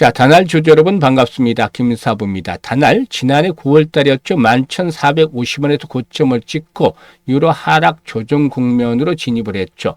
자, 다날 주주 여러분 반갑습니다. 김사부입니다. 다날 지난해 9월달이었죠. 11,450원에서 고점을 찍고 유로 하락 조정 국면으로 진입을 했죠.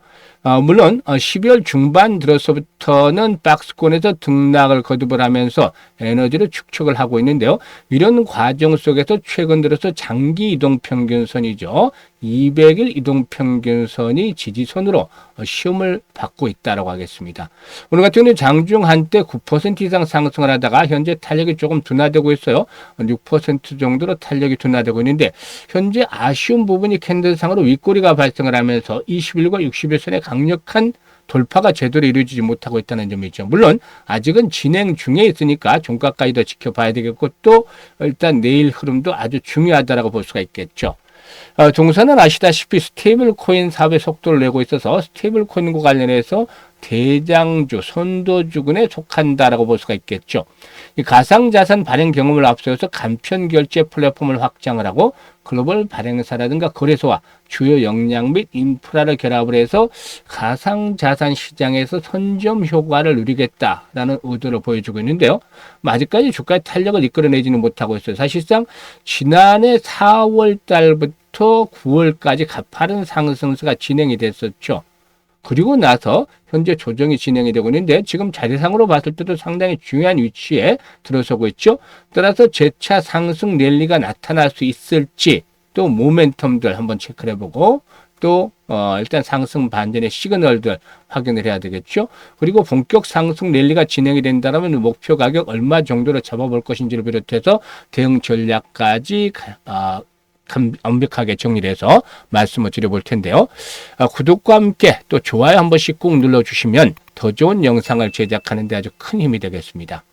물론 12월 중반 들어서부터는 박스권에서 등락을 거듭을 하면서 에너지를 축적을 하고 있는데요. 이런 과정 속에서 최근 들어서 장기 이동평균선이죠. 200일 이동평균선이 지지선으로 시험을 받고 있다고 하겠습니다. 오늘 같은 경우는 장중 한때 9% 이상 상승을 하다가 현재 탄력이 조금 둔화되고 있어요. 6% 정도로 탄력이 둔화되고 있는데 현재 아쉬운 부분이 캔들상으로 윗꼬리가 발생을 하면서 21과 60일선의 강력한 돌파가 제대로 이루어지지 못하고 있다는 점이죠. 물론 아직은 진행 중에 있으니까 종가까지 더 지켜봐야 되겠고 또 일단 내일 흐름도 아주 중요하다고 볼 수가 있겠죠. 동사는 아시다시피 스테이블 코인 사업의 속도를 내고 있어서 스테이블 코인과 관련해서 대장주, 선도주군에 속한다라고 볼 수가 있겠죠. 이 가상자산 발행 경험을 앞세워서 간편 결제 플랫폼을 확장을 하고 글로벌 발행사라든가 거래소와 주요 역량 및 인프라를 결합을 해서 가상자산 시장에서 선점 효과를 누리겠다라는 의도를 보여주고 있는데요. 아직까지 주가의 탄력을 이끌어내지는 못하고 있어요. 사실상 지난해 4월 달부터 9월까지 가파른 상승세가 진행이 됐었죠. 그리고 나서 현재 조정이 진행이 되고 있는데 지금 자리상으로 봤을 때도 상당히 중요한 위치에 들어서고 있죠. 따라서 재차 상승 랠리가 나타날 수 있을지 또 모멘텀들 한번 체크를 해보고 또 일단 상승 반전의 시그널들 확인을 해야 되겠죠. 그리고 본격 상승 랠리가 진행이 된다면 목표 가격 얼마 정도로 잡아볼 것인지를 비롯해서 대응 전략까지 완벽하게 정리를 해서 말씀을 드려볼 텐데요. 구독과 함께 또 좋아요 한 번씩 꾹 눌러주시면 더 좋은 영상을 제작하는 데 아주 큰 힘이 되겠습니다.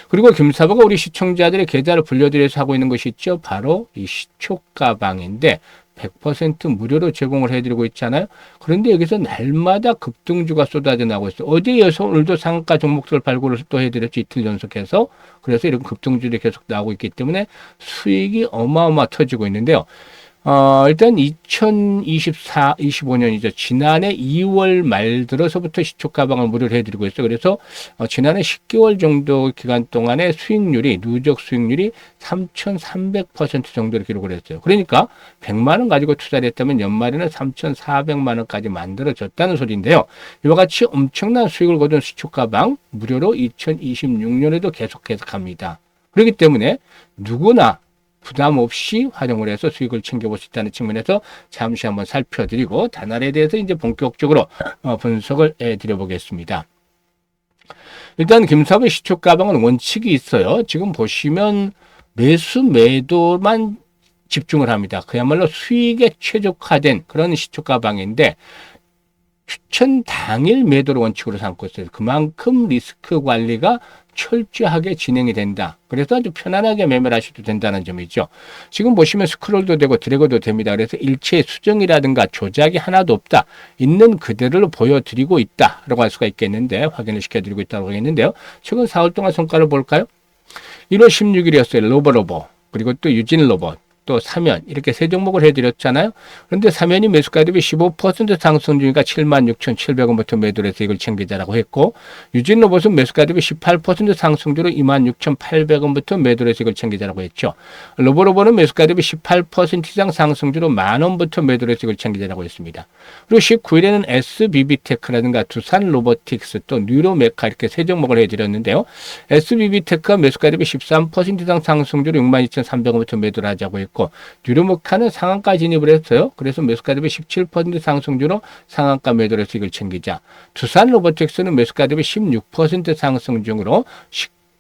그리고 김사부가 우리 시청자들의 계좌를 불려드려서 하고 있는 것이 있죠. 바로 이 시초가방인데 100% 무료로 제공을 해드리고 있잖아요. 그런데 여기서 날마다 급등주가 쏟아져 나오고 있어요. 어제 이어서 오늘도 상한가 종목들 발굴을 또 해드렸죠. 이틀 연속해서. 그래서 이런 급등주들이 계속 나오고 있기 때문에 수익이 어마어마 터지고 있는데요. 일단 25년이죠. 지난해 2월 말 들어서부터 시초 가방을 무료로 해드리고 있어요. 그래서 지난해 10개월 정도 기간 동안에 수익률이, 누적 수익률이 3,300% 정도를 기록을 했어요. 그러니까 100만 원 가지고 투자를 했다면 연말에는 3,400만 원까지 만들어졌다는 소리인데요. 이와 같이 엄청난 수익을 거둔 시초 가방 무료로 2026년에도 계속해서 갑니다. 그렇기 때문에 누구나 부담 없이 활용을 해서 수익을 챙겨볼 수 있다는 측면에서 잠시 한번 살펴드리고 다날에 대해서 이제 본격적으로 분석을 해드려보겠습니다. 일단 김사부의 시초 가방은 원칙이 있어요. 지금 보시면 매수 매도만 집중을 합니다. 그야말로 수익에 최적화된 그런 시초 가방인데 추천 당일 매도를 원칙으로 삼고 있어요. 그만큼 리스크 관리가 철저하게 진행이 된다. 그래서 아주 편안하게 매매를 하셔도 된다는 점이죠. 지금 보시면 스크롤도 되고 드래그도 됩니다. 그래서 일체 수정이라든가 조작이 하나도 없다. 있는 그대로 보여드리고 있다라고 할 수가 있겠는데 확인을 시켜드리고 있다고 하겠는데요. 최근 4월 동안 성과를 볼까요? 1월 16일이었어요. 로버로버 그리고 또 유진 로봇 또 사면 이렇게 세 종목을 해드렸잖아요. 그런데 사면이 매수가 대비 15% 상승 중이니까 76,700원부터 매도를 해서 이걸 챙기자라고 했고 유진 로봇은 매수가 대비 18% 상승주로 26,800원부터 매도를 해서 이걸 챙기자라고 했죠. 로버로버는 매수가 대비 18% 이상 상승주로 만원부터 매도를 해서 이걸 챙기자라고 했습니다. 그리고 19일에는 SBB테크라든가 두산 로보틱스 또 뉴로메카 이렇게 세 종목을 해드렸는데요. SBB테크가 매수가 대비 13% 이상 상승주로 62,300원부터 매도를 하자고 했고 뉴로메카는 상한가 진입을 했어요. 그래서 매수가 대비 17% 상승주로 상한가 매도를 해서 이걸 챙기자. 두산 로보틱스는 매수가 대비 16% 상승 중으로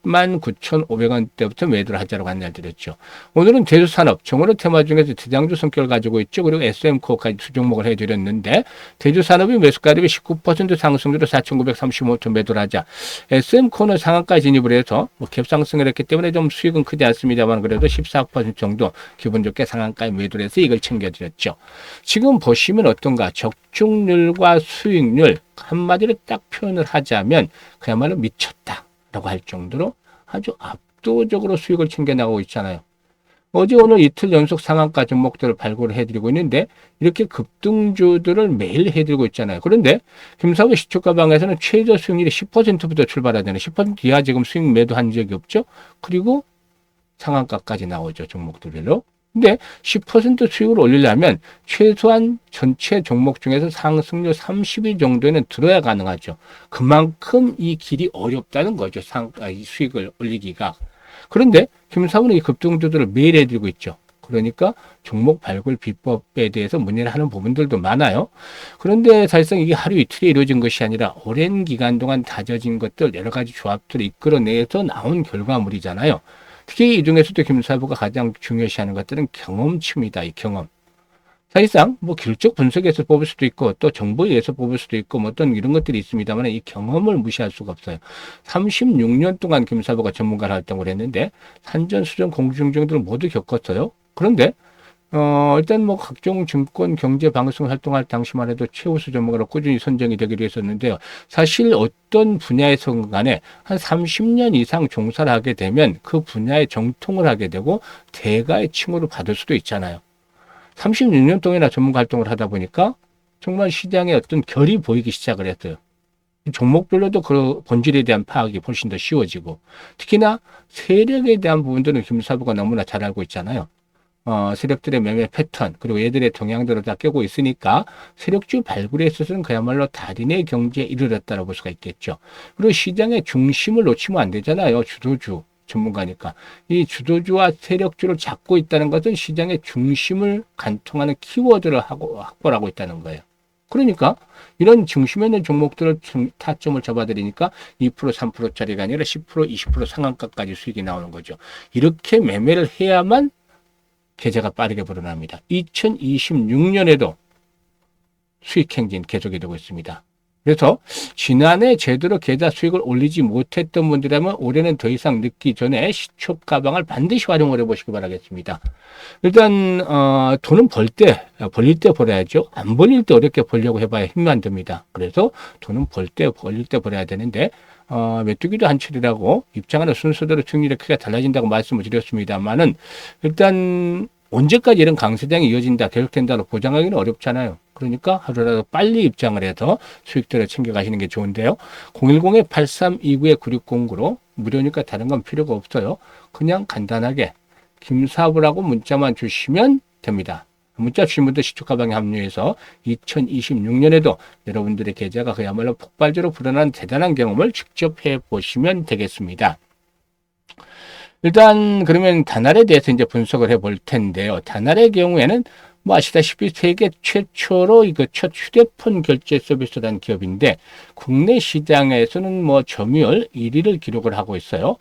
19,500원대부터 매도를 하자라고 안내를 드렸죠. 오늘은 대주산업, 정원호 테마 중에서 대장주 성격을 가지고 있죠. 그리고 SM코어까지 두 종목을 해드렸는데 대주산업이 매수가 대비 19% 상승주로 4,935원부터 매도를 하자. SM코어는 상한가 진입을 해서 갭상승을 했기 때문에 좀 수익은 크지 않습니다만 그래도 14% 정도 기분 좋게 상한가에 매도를 해서 이걸 챙겨드렸죠. 지금 보시면 어떤가? 적중률과 수익률 한마디로 딱 표현을 하자면 그야말로 미쳤다. 라고 할 정도로 아주 압도적으로 수익을 챙겨나가고 있잖아요. 어제 오늘 이틀 연속 상한가 종목들을 발굴을 해드리고 있는데 이렇게 급등주들을 매일 해드리고 있잖아요. 그런데 김사부 시초가방에서는 최저 수익률이 10%부터 출발하잖아요. 10% 이하 지금 수익 매도한 적이 없죠. 그리고 상한가까지 나오죠. 종목들별로. 근데 10% 수익을 올리려면 최소한 전체 종목 중에서 상승률 30위 정도는 들어야 가능하죠. 그만큼 이 길이 어렵다는 거죠. 이 수익을 올리기가. 그런데 김사부는 이 급등주들을 매일 해드리고 있죠. 그러니까 종목 발굴 비법에 대해서 문의를 하는 부분들도 많아요. 그런데 사실상 이게 하루 이틀에 이루어진 것이 아니라 오랜 기간 동안 다져진 것들, 여러 가지 조합들을 이끌어내서 나온 결과물이잖아요. 특히 이 중에서도 김사부가 가장 중요시하는 것들은 경험치입니다. 이 경험. 사실상 뭐 기술적 분석에서 뽑을 수도 있고 또 정보에 의해서 뽑을 수도 있고 뭐 어떤 이런 것들이 있습니다만 이 경험을 무시할 수가 없어요. 36년 동안 김사부가 전문가 활동을 했는데 산전수전 공중정들을 모두 겪었어요. 그런데 일단 뭐 각종 증권 경제 방송 활동할 당시만 해도 최우수 전문가로 꾸준히 선정이 되기도 했었는데요. 사실 어떤 분야에서 간에 한 30년 이상 종사를 하게 되면 그 분야에 정통을 하게 되고 대가의 칭호를 받을 수도 있잖아요. 36년 동안이나 전문가 활동을 하다 보니까 정말 시장에 어떤 결이 보이기 시작을 했어요. 종목별로도 그 본질에 대한 파악이 훨씬 더 쉬워지고 특히나 세력에 대한 부분들은 김사부가 너무나 잘 알고 있잖아요. 세력들의 매매 패턴 그리고 얘들의 동향들을 다 꿰고 있으니까 세력주 발굴에 있어서는 그야말로 달인의 경지에 이르렀다고 볼 수가 있겠죠. 그리고 시장의 중심을 놓치면 안 되잖아요. 주도주 전문가니까. 이 주도주와 세력주를 잡고 있다는 것은 시장의 중심을 관통하는 키워드를 확보를 하고 있다는 거예요. 그러니까 이런 중심에 있는 종목들을 타점을 잡아드리니까 2%, 3%짜리가 아니라 10%, 20% 상한가까지 수익이 나오는 거죠. 이렇게 매매를 해야만 계좌가 빠르게 불어납니다. 2026년에도 수익 행진 계속이 되고 있습니다. 그래서 지난해 제대로 계좌 수익을 올리지 못했던 분들이라면 올해는 더 이상 늦기 전에 시초 가방을 반드시 활용을 해보시기 바라겠습니다. 일단 돈은 벌릴 때 벌어야죠. 안 벌릴 때 어렵게 벌려고 해봐야 힘이 안 듭니다. 그래서 돈은 벌릴 때 벌어야 되는데 메뚜기도 한철이라고 입장하는 순서대로 수익률이 크게 달라진다고 말씀을 드렸습니다만은 일단 언제까지 이런 강세장이 이어진다, 계속된다고 보장하기는 어렵잖아요. 그러니까 하루라도 빨리 입장을 해서 수익들을 챙겨가시는 게 좋은데요. 010-8329-9609로 무료니까 다른 건 필요가 없어요. 그냥 간단하게 김사부라고 문자만 주시면 됩니다. 문자 주신 분들 시초가방에 합류해서 2026년에도 여러분들의 계좌가 그야말로 폭발적으로 불어난 대단한 경험을 직접 해보시면 되겠습니다. 일단 그러면 다날에 대해서 이제 분석을 해볼 텐데요. 다날의 경우에는 뭐 아시다시피 세계 최초로 이거 첫 휴대폰 결제 서비스를 한 기업인데 국내 시장에서는 뭐 점유율 1위를 기록을 하고 있어요.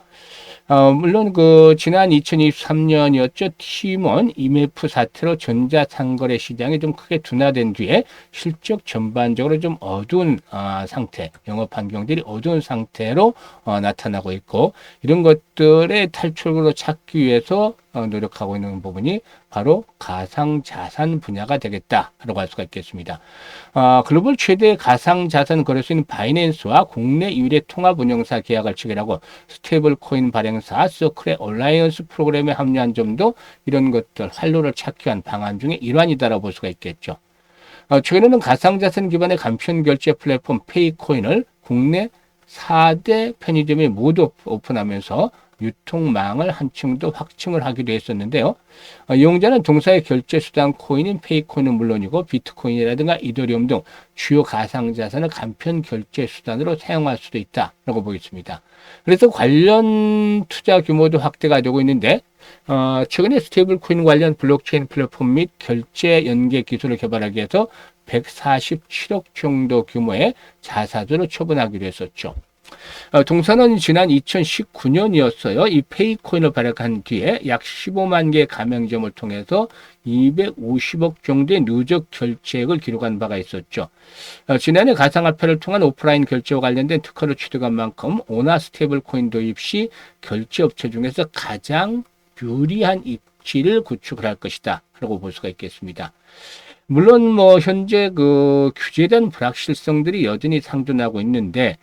물론 그 지난 2023년이었죠. T1 IMF 사태로 전자상거래 시장이 좀 크게 둔화된 뒤에 실적 전반적으로 좀 어두운 상태, 영업 환경들이 어두운 상태로 나타나고 있고 이런 것들의 탈출구로 찾기 위해서 노력하고 있는 부분이 바로 가상자산 분야가 되겠다라고 할 수가 있겠습니다. 글로벌 최대 가상자산 거래소인 바이낸스와 국내 유일의 통합운용사 계약을 체결하고 스테이블 코인 발행사 서클의 얼라이언스 프로그램에 합류한 점도 이런 것들 활로를 찾기 위한 방안 중에 일환이다라고 볼 수가 있겠죠. 최근에는 가상자산 기반의 간편 결제 플랫폼 페이코인을 국내 4대 편의점에 모두 오픈하면서 유통망을 한층 더 확충을 하기도 했었는데요. 이용자는 동사의 결제 수단 코인인 페이코인은 물론이고 비트코인이라든가 이더리움 등 주요 가상자산을 간편 결제 수단으로 사용할 수도 있다라고 보겠습니다. 그래서 관련 투자 규모도 확대가 되고 있는데 최근에 스테이블 코인 관련 블록체인 플랫폼 및 결제 연계 기술을 개발하기 위해서 147억 정도 규모의 자사주를 처분하기로 했었죠. 동사는 지난 2019년이었어요. 이 페이코인을 발행한 뒤에 약 15만 개의 가맹점을 통해서 250억 정도의 누적 결제액을 기록한 바가 있었죠. 지난해 가상화폐를 통한 오프라인 결제와 관련된 특허를 취득한 만큼 오나 스테이블 코인 도입 시 결제업체 중에서 가장 유리한 입지를 구축을 할 것이다 라고 볼 수가 있겠습니다. 물론 뭐 현재 그 규제에 대한 불확실성들이 여전히 상존하고 있는데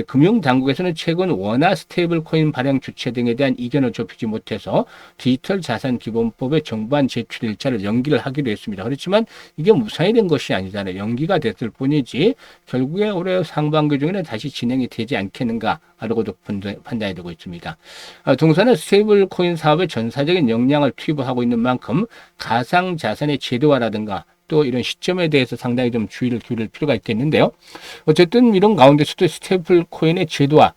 금융 당국에서는 최근 원화 스테이블 코인 발행 주체 등에 대한 이견을 좁히지 못해서 디지털 자산 기본법의 정부안 제출 일자를 연기를 하기로 했습니다. 그렇지만 이게 무산이 된 것이 아니잖아요. 연기가 됐을 뿐이지 결국에 올해 상반기 중에는 다시 진행이 되지 않겠는가라고도 판단이 되고 있습니다. 동사는 스테이블 코인 사업에 전사적인 역량을 투입하고 있는 만큼 가상 자산의 제도화라든가 또 이런 시점에 대해서 상당히 좀 주의를 기울일 필요가 있겠는데요. 어쨌든 이런 가운데서도 스테이블 코인의 제도화,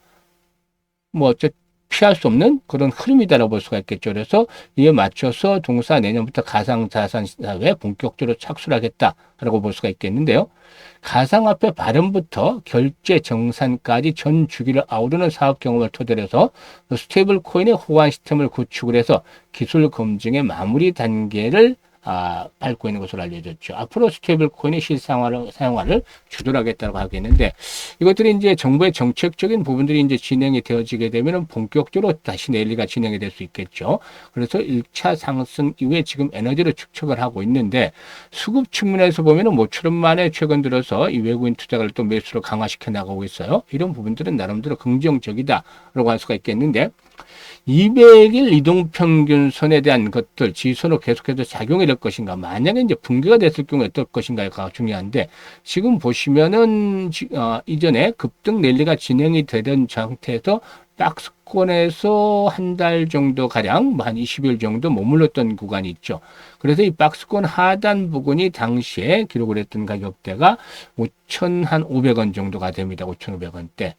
뭐 어쨌든 피할 수 없는 그런 흐름이다라고 볼 수가 있겠죠. 그래서 이에 맞춰서 동사 내년부터 가상자산 사회에 본격적으로 착수를 하겠다라고 볼 수가 있겠는데요. 가상화폐 발음부터 결제 정산까지 전 주기를 아우르는 사업 경험을 토대로 해서 스테이블 코인의 호환 시스템을 구축을 해서 기술 검증의 마무리 단계를 밟고 있는 것으로 알려졌죠. 앞으로 스테이블 코인의 사용화를 주도를 하겠다고 하겠는데, 이것들이 이제 정부의 정책적인 부분들이 이제 진행이 되어지게 되면 본격적으로 다시 내일가 진행이 될 수 있겠죠. 그래서 1차 상승 이후에 지금 에너지를 축적을 하고 있는데, 수급 측면에서 보면은 모처럼 만에 최근 들어서 이 외국인 투자를 또 매수로 강화시켜 나가고 있어요. 이런 부분들은 나름대로 긍정적이다라고 할 수가 있겠는데, 200일 이동평균선에 대한 것들 지수로 계속해서 작용이 될 것인가, 만약에 이제 붕괴가 됐을 경우에 어떨 것인가가 중요한데, 지금 보시면은 이전에 급등 랠리가 진행이 되던 상태에서 박스권에서 한 달 정도 가량 한 20일 정도 머물렀던 구간이 있죠. 그래서 이 박스권 하단 부분이 당시에 기록을 했던 가격대가 5,500원 정도가 됩니다. 5,500원대.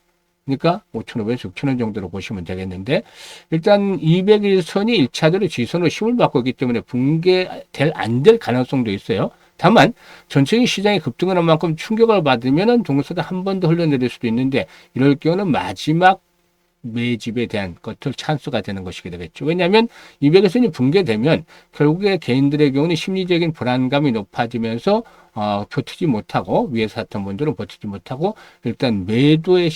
그러니까 5,500에서 6,000원 정도로 보시면 되겠는데, 일단 200일선이 1차적으로 지선으로 힘을 받고 있기 때문에 붕괴될 안 될 가능성도 있어요. 다만 전체적인 시장이 급등하는 만큼 충격을 받으면 동서도 한 번 더 흘러내릴 수도 있는데, 이럴 경우는 마지막 매집에 대한 것들 찬스가 되는 것이게 되겠죠. 왜냐하면 200일선이 붕괴되면 결국에 개인들의 경우는 심리적인 불안감이 높아지면서 버티지 못하고, 위에서 샀던 분들은 버티지 못하고 일단 매도의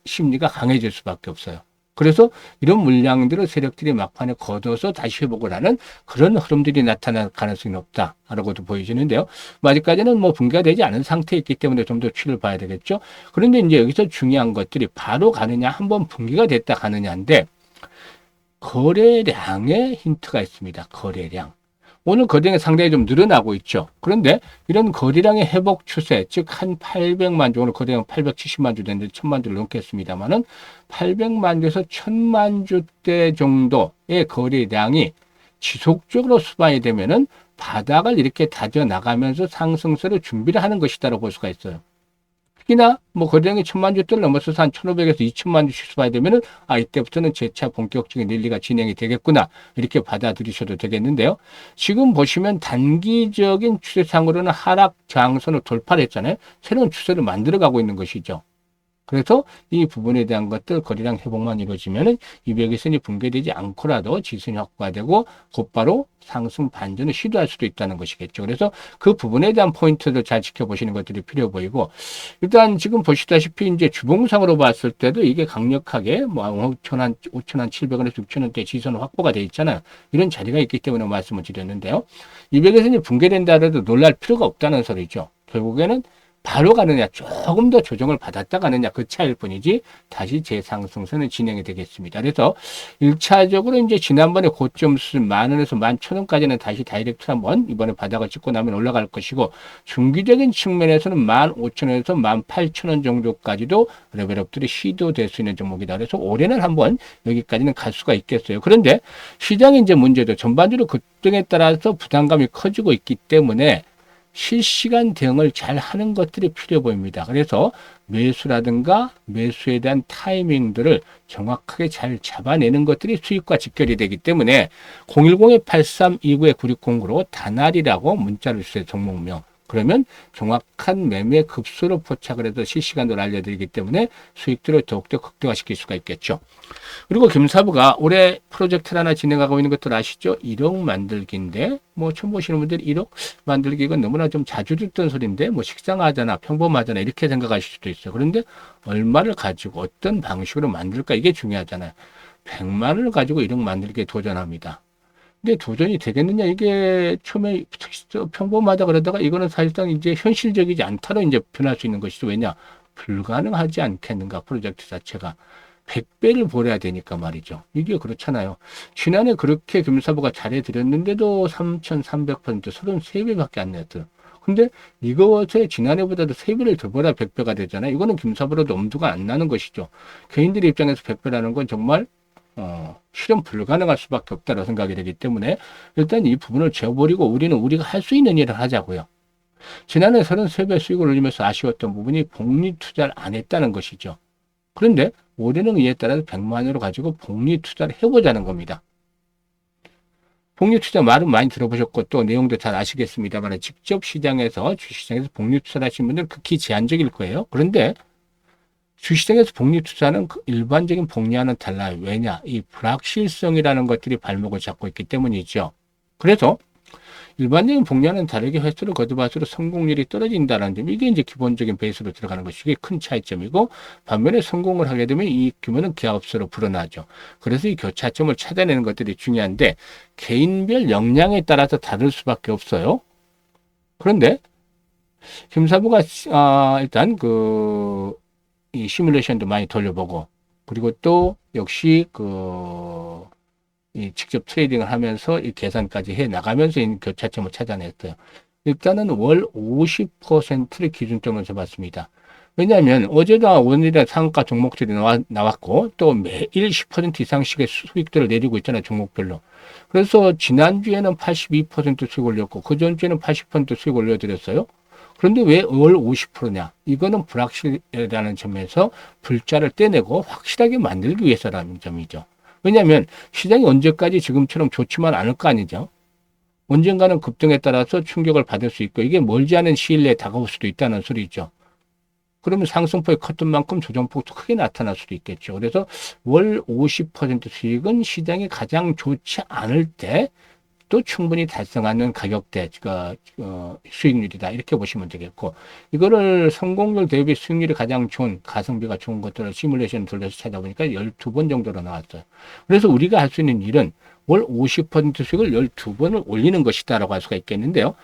심리가 강해질 수밖에 없어요. 그래서 이런 물량들을 세력들이 막판에 걷어서 다시 회복을 하는 그런 흐름들이 나타날 가능성이 높다라고도 보여지는데요. 아직까지는 뭐 붕괴가 되지 않은 상태에 있기 때문에 좀 더 추이를 봐야 되겠죠. 그런데 이제 여기서 중요한 것들이 바로 가느냐, 한번 붕괴가 됐다 가느냐인데, 거래량에 힌트가 있습니다. 거래량. 오늘 거래량이 상당히 좀 늘어나고 있죠. 그런데 이런 거래량의 회복 추세, 즉 한 800만 주, 오늘 거래량 870만 주 됐는데 1000만 주를 넘겠습니다만은 800만 주에서 1000만 주대 정도의 거래량이 지속적으로 수반이 되면은 바닥을 이렇게 다져 나가면서 상승세를 준비를 하는 것이다라고 볼 수가 있어요. 특히나 뭐 거래량이 1000만 주대를 넘어서서 한 1500에서 2000만 주씩 수반이 되면은 이때부터는 재차 본격적인 랠리가 진행이 되겠구나, 이렇게 받아들이셔도 되겠는데요. 지금 보시면 단기적인 추세상으로는 하락 장선을 돌파를 했잖아요. 새로운 추세를 만들어가고 있는 것이죠. 그래서 이 부분에 대한 것들 거래량 회복만 이루어지면은 200일선이 붕괴되지 않고라도 지수는 확보가 되고 곧바로 상승 반전을 시도할 수도 있다는 것이겠죠. 그래서 그 부분에 대한 포인트를 잘 지켜보시는 것들이 필요해 보이고, 일단 지금 보시다시피 이제 주봉상으로 봤을 때도 이게 강력하게 뭐 5,700원에서 6,000원대 지수는 확보가 돼 있잖아요. 이런 자리가 있기 때문에 말씀을 드렸는데요. 200일선이 붕괴된다 해도 놀랄 필요가 없다는 소리죠. 결국에는 바로 가느냐, 조금 더 조정을 받았다 가느냐, 그 차이일 뿐이지 다시 재상승선은 진행이 되겠습니다. 그래서 1차적으로 이제 지난번에 고점 수준 10,000원에서 11,000원까지는 다시 다이렉트 한번 이번에 바닥을 찍고 나면 올라갈 것이고, 중기적인 측면에서는 15,000원에서 18,000원 정도까지도 레벨업들이 시도될 수 있는 종목이다. 그래서 올해는 한번 여기까지는 갈 수가 있겠어요. 그런데 시장의 이제 문제도 전반적으로 급등에 따라서 부담감이 커지고 있기 때문에 실시간 대응을 잘 하는 것들이 필요해 보입니다. 그래서 매수라든가 매수에 대한 타이밍들을 정확하게 잘 잡아내는 것들이 수익과 직결이 되기 때문에 010-8329-9609로 다날이라고 문자를 주세요. 종목명. 그러면 정확한 매매 급수로 포착을 해서 실시간으로 알려드리기 때문에 수익들을 더욱더 극대화시킬 수가 있겠죠. 그리고 김사부가 올해 프로젝트를 하나 진행하고 있는 것들 아시죠? 1억 만들기인데, 뭐 처음 보시는 분들이 1억 만들기 이건 너무나 좀 자주 듣던 소리인데, 뭐 식상하잖아, 평범하잖아, 이렇게 생각하실 수도 있어요. 그런데 얼마를 가지고 어떤 방식으로 만들까, 이게 중요하잖아요. 100만 원을 가지고 1억 만들기에 도전합니다. 근데 도전이 되겠느냐? 이게 처음에 평범하다 그러다가 이거는 사실상 이제 현실적이지 않다로 이제 변할 수 있는 것이죠. 왜냐? 불가능하지 않겠는가? 프로젝트 자체가. 100배를 벌어야 되니까 말이죠. 이게 그렇잖아요. 지난해 그렇게 금사부가 잘해드렸는데도 3,300%, 33배밖에 안 냈어요. 근데 이것에 지난해보다도 3배를 더 벌어야 100배가 되잖아요. 이거는 금사부로도 엄두가 안 나는 것이죠. 개인들의 입장에서 100배라는 건 정말 실현 불가능할 수밖에 없다고 생각이 되기 때문에 일단 이 부분을 재워버리고 우리는 우리가 할 수 있는 일을 하자고요. 지난해 33배 수익을 올리면서 아쉬웠던 부분이 복리 투자를 안 했다는 것이죠. 그런데 올해는 이에 따라서 100만 원으로 가지고 복리 투자를 해보자는 겁니다. 복리 투자 말은 많이 들어보셨고 또 내용도 잘 아시겠습니다만 직접 시장에서 주식시장에서 복리 투자를 하신 분들은 극히 제한적일 거예요. 그런데 주식시장에서 복리 투자는 일반적인 복리와는 달라요. 왜냐? 이 불확실성이라는 것들이 발목을 잡고 있기 때문이죠. 그래서 일반적인 복리와는 다르게 횟수를 거듭할수록 성공률이 떨어진다는 점, 이게 이제 기본적인 베이스로 들어가는 것이 이게 큰 차이점이고, 반면에 성공을 하게 되면 이 규모는 기하업소로 불어나죠. 그래서 이 교차점을 찾아내는 것들이 중요한데 개인별 역량에 따라서 다를 수밖에 없어요. 그런데 김사부가 일단 이 시뮬레이션도 많이 돌려보고, 그리고 또 역시 이 직접 트레이딩을 하면서 이 계산까지 해 나가면서 이 교차점을 찾아냈어요. 일단은 월 50%를 기준점으로 잡았습니다. 왜냐하면 어제나 오늘이나 상한가 종목들이 나왔고 또 매일 10% 이상씩의 수익들을 내리고 있잖아요. 종목별로. 그래서 지난주에는 82% 수익 올렸고 그 전주에는 80% 수익 올려드렸어요. 그런데 왜 월 50%냐? 이거는 불확실이라는 점에서 불자를 떼내고 확실하게 만들기 위해서라는 점이죠. 왜냐하면 시장이 언제까지 지금처럼 좋지만 않을 거 아니죠. 언젠가는 급등에 따라서 충격을 받을 수 있고 이게 멀지 않은 시일 내에 다가올 수도 있다는 소리죠. 그러면 상승폭이 컸던 만큼 조정폭도 크게 나타날 수도 있겠죠. 그래서 월 50% 수익은 시장이 가장 좋지 않을 때 또 충분히 달성하는 가격대가 수익률이다 이렇게 보시면 되겠고, 이거를 성공률 대비 수익률이 가장 좋은 가성비가 좋은 것들을 시뮬레이션 돌려서 찾아보니까 12번 정도로 나왔어요. 그래서 우리가 할 수 있는 일은 월 50% 수익을 12번을 올리는 것이다라고 할 수가 있겠는데요.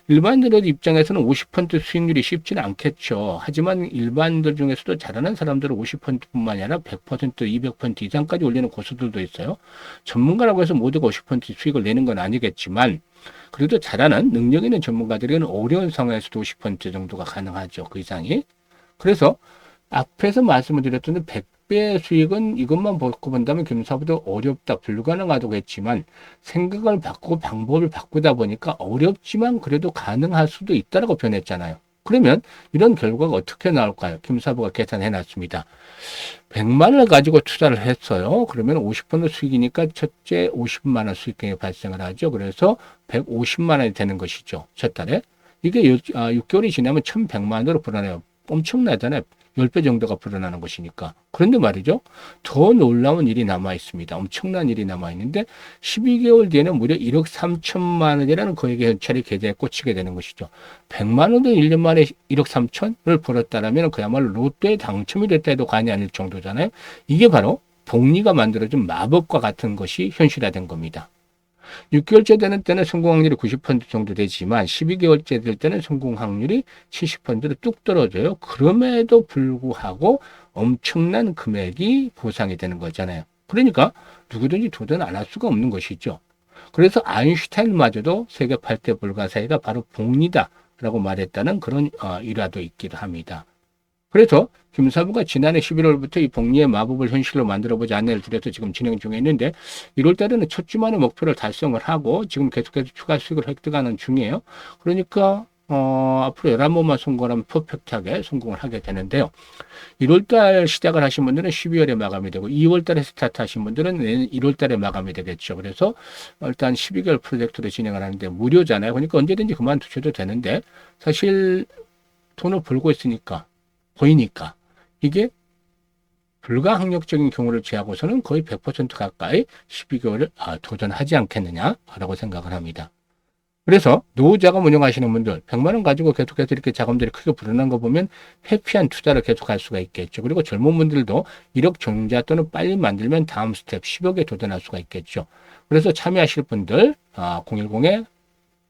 일반인들 입장에서는 50% 수익률이 쉽지는 않겠죠. 하지만 일반인들 중에서도 잘하는 사람들은 50%뿐만이 아니라 100%, 200% 이상까지 올리는 고수들도 있어요. 전문가라고 해서 모두가 50% 수익을 내는 건 아니겠지만 그래도 잘하는 능력 있는 전문가들은 어려운 상황에서도 50% 정도가 가능하죠. 그 이상이. 그래서 앞에서 말씀을 드렸던 100배 수익은 이것만 보고 본다면 금사부도 어렵다, 불가능하다고 했지만 생각을 바꾸고 방법을 바꾸다 보니까 어렵지만 그래도 가능할 수도 있다라고 변했잖아요. 그러면 이런 결과가 어떻게 나올까요? 김사부가 계산해 놨습니다. 100만 원을 가지고 투자를 했어요. 그러면 50% 수익이니까 첫째 50만 원 수익금이 발생을 하죠. 그래서 150만 원이 되는 것이죠. 첫 달에. 이게 6개월이 지나면 1100만 원으로 불어나요. 엄청나잖아요. 10배 정도가 불어나는 것이니까. 그런데 말이죠. 더 놀라운 일이 남아 있습니다. 엄청난 일이 남아 있는데 12개월 뒤에는 무려 1억 3천만 원이라는 거액의 현찰이 계좌에 꽂히게 되는 것이죠. 100만 원도 1년 만에 1억 3천을 벌었다라면 그야말로 로또에 당첨이 됐다 해도 과언이 아닐 정도잖아요. 이게 바로 복리가 만들어준 마법과 같은 것이 현실화된 겁니다. 6개월째 되는 때는 성공 확률이 90% 정도 되지만 12개월째 될 때는 성공 확률이 70%로 뚝 떨어져요. 그럼에도 불구하고 엄청난 금액이 보상이 되는 거잖아요. 그러니까 누구든지 도전 안 할 수가 없는 것이죠. 그래서 아인슈타인마저도 세계 8대 불가사의가 바로 복리다라고 말했다는 그런 일화도 있기도 합니다. 그래서 김사부가 지난해 11월부터 이 복리의 마법을 현실로 만들어보자 안내를 드려서 지금 진행 중에 있는데 1월 달에는 첫 주만의 목표를 달성을 하고 지금 계속해서 추가 수익을 획득하는 중이에요. 그러니까 앞으로 11번만 성공하면 퍼펙트하게 성공을 하게 되는데요. 1월 달 시작을 하신 분들은 12월에 마감이 되고 2월 달에 스타트 하신 분들은 1월 달에 마감이 되겠죠. 그래서 일단 12개월 프로젝트를 진행을 하는데 무료잖아요. 그러니까 언제든지 그만두셔도 되는데 사실 돈을 벌고 있으니까 보이니까 이게 불가항력적인 경우를 제하고서는 거의 100% 가까이 12개월을 도전하지 않겠느냐라고 생각을 합니다. 그래서 노후자금 운영하시는 분들 100만 원 가지고 계속해서 이렇게 자금들이 크게 불어난 거 보면 회피한 투자를 계속할 수가 있겠죠. 그리고 젊은 분들도 1억 종자 또는 빨리 만들면 다음 스텝 10억에 도전할 수가 있겠죠. 그래서 참여하실 분들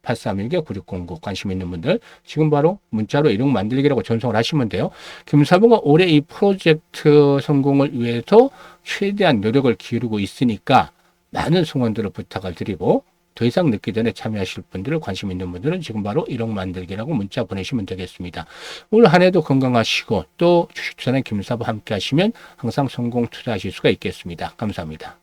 010-8319-9609 관심 있는 분들 지금 바로 문자로 1억 만들기라고 전송을 하시면 돼요. 김사부가 올해 이 프로젝트 성공을 위해서 최대한 노력을 기울이고 있으니까 많은 성원들을 부탁을 드리고 더 이상 늦기 전에 참여하실 분들, 관심 있는 분들은 지금 바로 1억 만들기라고 문자 보내시면 되겠습니다. 올 한 해도 건강하시고 또 주식투자는 김사부 함께 하시면 항상 성공 투자하실 수가 있겠습니다. 감사합니다.